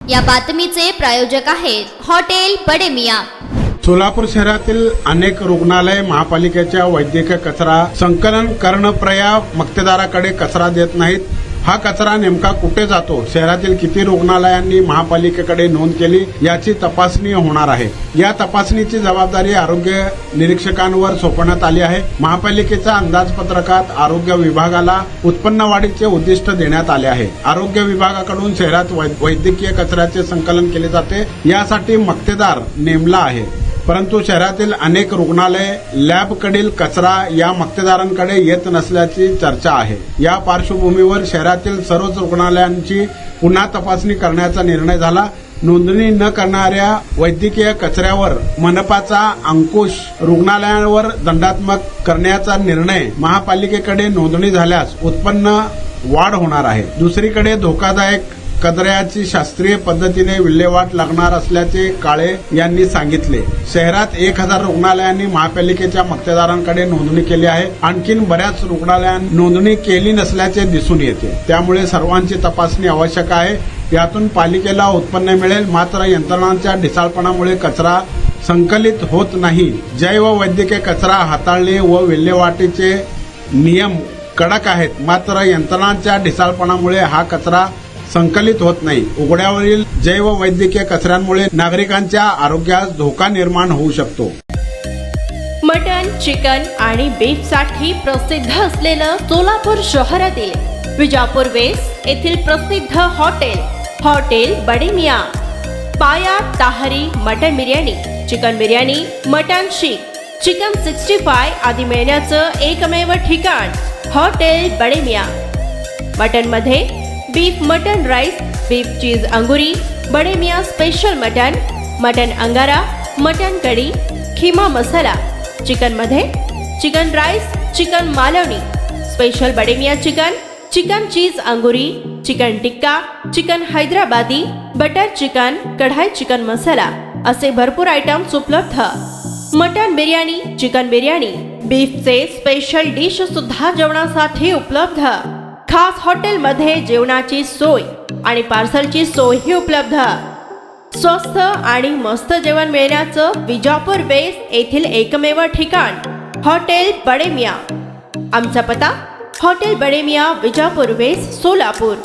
या बातमीचे प्रायोजक आहेत हॉटेल बडे मियां। सोलापूर शहरातील अनेक रुग्णालय महापालिकेच्या वैद्यकीय कचरा संकलन कर्णप्रिया मक्तेदाराकडे कचरा देत नाहीत। हा कचरा नेमका कुठे जातो, शहरातील किती रुग्णालयांनी महापालिकेकडे नोंद केली याची तपासणी होणार आहे। या तपासणीची जबाबदारी आरोग्य निरीक्षकांवर सोपवण्यात आली आहे। महापालिकेच्या अंदाजपत्रकात आरोग्य विभागाला उत्पन्न वाढीचे उद्दिष्ट देण्यात आले आहे। आरोग्य विभागाकडून शहरात वैद्यकीय कचऱ्याचे संकलन केले जाते, यासाठी मक्तेदार नेमला आहे। परंतु शहरातील अनेक रुग्णालय लॅबकडील कचरा या मक्तेदारांकडे येत नसल्याची चर्चा आहे। या पार्श्वभूमीवर शहरातील सर्वच रुग्णालयांची पुन्हा तपासणी करण्याचा निर्णय झाला। नोंदणी न करणाऱ्या वैद्यकीय कचऱ्यावर मनपाचा अंकुश, रुग्णालयांवर दंडात्मक करण्याचा निर्णय। महापालिकेकडे नोंदणी झाल्यास उत्पन्न वाढ होणार आहे। दुसरीकडे धोकादायक कचऱ्याची शास्त्रीय पद्धतीने विल्हेवाट लागणार असल्याचे काळे यांनी सांगितले। शहरात 1000 रुग्णालयांनी महापालिकेच्या मक्तेदारांकडे नोंदणी केली आहे। आणखीन बऱ्याच रुग्णालयांनी नोंदणी केली नसल्याचे दिसून येते। त्यामुळे सर्वांची तपासणी आवश्यक आहे। यातून पालिकेला उत्पन्न मिळेल, मात्र यंत्रणांच्या ढिसाळपणामुळे कचरा संकलित होत नाही। जैव वैद्यकीय कचरा हाताळणी व विल्हेवाटीचे नियम कडक आहेत, मात्र यंत्रणांच्या ढिसाळपणामुळे हा कचरा संकलित होत नाही। उघड्यावरील जैव वैद्यकीय कचऱ्यांमुळे नागरिकांच्या आरोग्यास धोका निर्माण होऊ शकतो। मटन, चिकन आणि बीफ साठी प्रसिद्ध असलेलं सोलापूर शहरातील विजापूर वेस्ट येथील प्रसिद्ध हॉटेल बडे मियां। पाया ताहरी mutton biryani, chicken biryani, mutton शीख, चिकन 65 आदी मिळण्याचं एकमेव ठिकाण हॉटेल बडे मियां। मटन मध्ये beef mutton rice, beef cheese अंगुरी, बडे मियां स्पेशल मटन अंगारा, मटन कढी, खिमा मसाला। चिकन मध्ये chicken rice, chicken Malvani, special Bade Miyan chicken cheese अंगुरी, chicken tikka, chicken Hyderabadi, butter chicken, kadai chicken masala असे भरपूर आयटम्स उपलब्ध। मटन बिर्याणी, चिकन बिर्याणी, बीफचे स्पेशल डिश सुद्धा जेवणासाठी उपलब्ध। खास हॉटेलमध्ये जेवणाची सोय आणि पार्सलची सोयही उपलब्ध। स्वस्त आणि मस्त जेवण मिळण्याचं विजापूर वेस्ट येथील एकमेव ठिकाण हॉटेल बडे मियां। आमचा पत्ता हॉटेल बडे मियां, विजापूर वेस्ट, सोलापूर।